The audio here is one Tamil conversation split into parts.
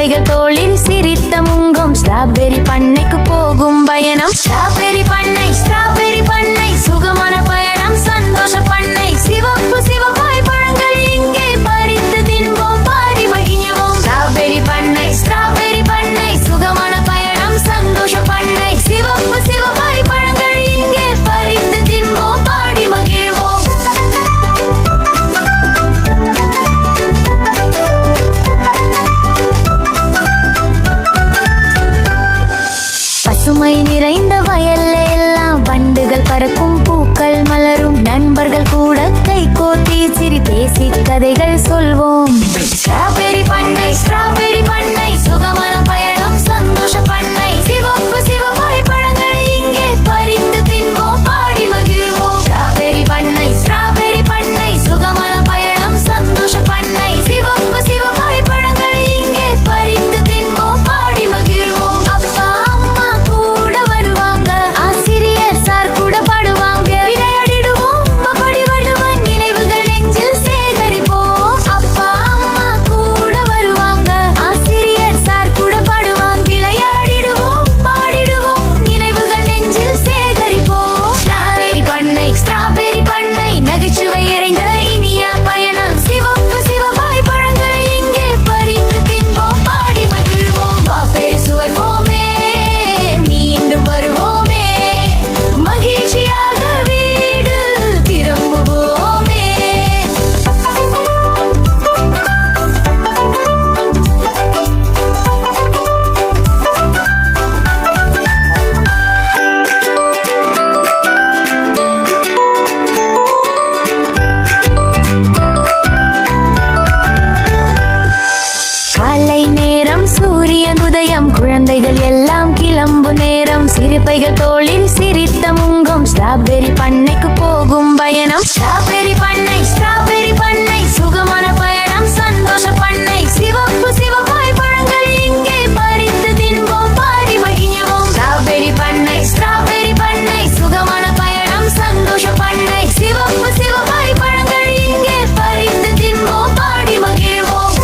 சிறுபைகள் தோளில் சிரித்த முங்கும் ஸ்ட்ராபெரி பண்ணைக்கு போகும் பயணம். ஸ்ட்ராபெரி பண்ணை, ஸ்ட்ராபெரி பண்ணை, சுகமான பயணம், சந்தோஷ பண்ணை. சிவப்பு சிவப்பாய் பழங்கள் இங்கே பறித்து தின்போம், பாடி மகிழ்வோம். ஸ்ட்ராபெரி பண்ணை, ஸ்ட்ராபெரி பண்ணை, சுகமான பயணம், சந்தோஷ பண்ணை. சிவப்பு சிவப்பாய் பழங்கள் இங்கே பறித்து தின்போம், பாடி மகிழ்வோம். பசுமை நிறைந்த வயல்ல எல்லாம் வண்டுகள் பறக்கும், பூக்கள் மலரும், நண்பர்கள் கூட கை கோர்த்தி சிரி பேசி கதைகள் சொல்வோம். ஸ்ட்ராபெரி பண்ணை, ஸ்ட்ராபெரி பண்ணை, சுகமான பயணம், சந்தோஷ பண்ணை. சிவப்பு சிவப்பாய் பழங்கள் இங்கே பறித்து தின்போம், பாடி மகிழ்வோம். ஸ்ட்ராபெரி பண்ணை, ஸ்ட்ராபெரி பண்ணை, சுகமான பயணம், சந்தோஷ பண்ணை. சிவப்பு சிவப்பாய் பழங்கள் இங்கே பறித்து தின்போம், பாடி மகிழ்வோம். அப்பா அம்மா கூட வருவாங்க, ஆசிரியர் சார் கூட பாடுவாங்க. விளையாடிடுவோம், படி வருவன் நினைவுகள் நெஞ்சில் சேகரிப்போம். அப்பா அம்மா கூட வருவாங்க, ஆசிரியர் சார் கூட பாடுவாங்க. விளையாடிடுவோம், பாடிடுவோம், நினைவுகள் நெஞ்சில் சேகரிப்போம். ஸ்ட்ராபெரி பண்ணை, ஸ்ட்ராபெரி பண்ணை, நகைச்சுவை இறைந்த இனிய பயணம். சிவப்பு சிவப்பாய் பழங்கள் இங்கே பறித்து தின்போம், பாடி மகிழ்வோம். வாப்பேறி சுவைப்போமே, மீண்டும் வருவோமே, மகிழ்ச்சியாக வீடு திரும்புவோமே. காலை நேரம், சூரியன் உதயம், குழந்தைகள் எல்லாம் கிளம்பு நேரம். சிறுபைகள் தோளில் சிரித்த முங்கும் ஸ்ட்ராபெரி பண்ணைக்கு போகும் பயணம். ஸ்ட்ராபெரி பண்ணை, ஸ்ட்ராபெரி பண்ணை, சுகமான பயணம், சந்தோஷ பண்ணை. சிவப்பு சிவப்பாய் பழங்கள் இங்கே பறித்து தின்போம், பாடி மகிழ்வோம். ஸ்ட்ராபெரி பண்ணை, ஸ்ட்ராபெரி பண்ணை, சுகமான பயணம், சந்தோஷ பண்ணை. சிவப்பு சிவப்பாய் பழங்கள் இங்கே பறித்து தின்போம், பாடி மகிழ்வோம்.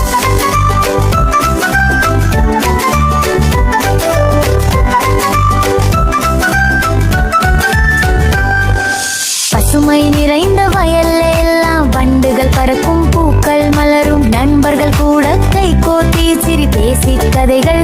பசுமை நிறைந்த வயல்ல எல்லாம் வண்டுகள் பறக்கும், பூக்கள் மலரும், நண்பர்கள் கூட கை கோர்த்தி சிரி பேசி கதைகள்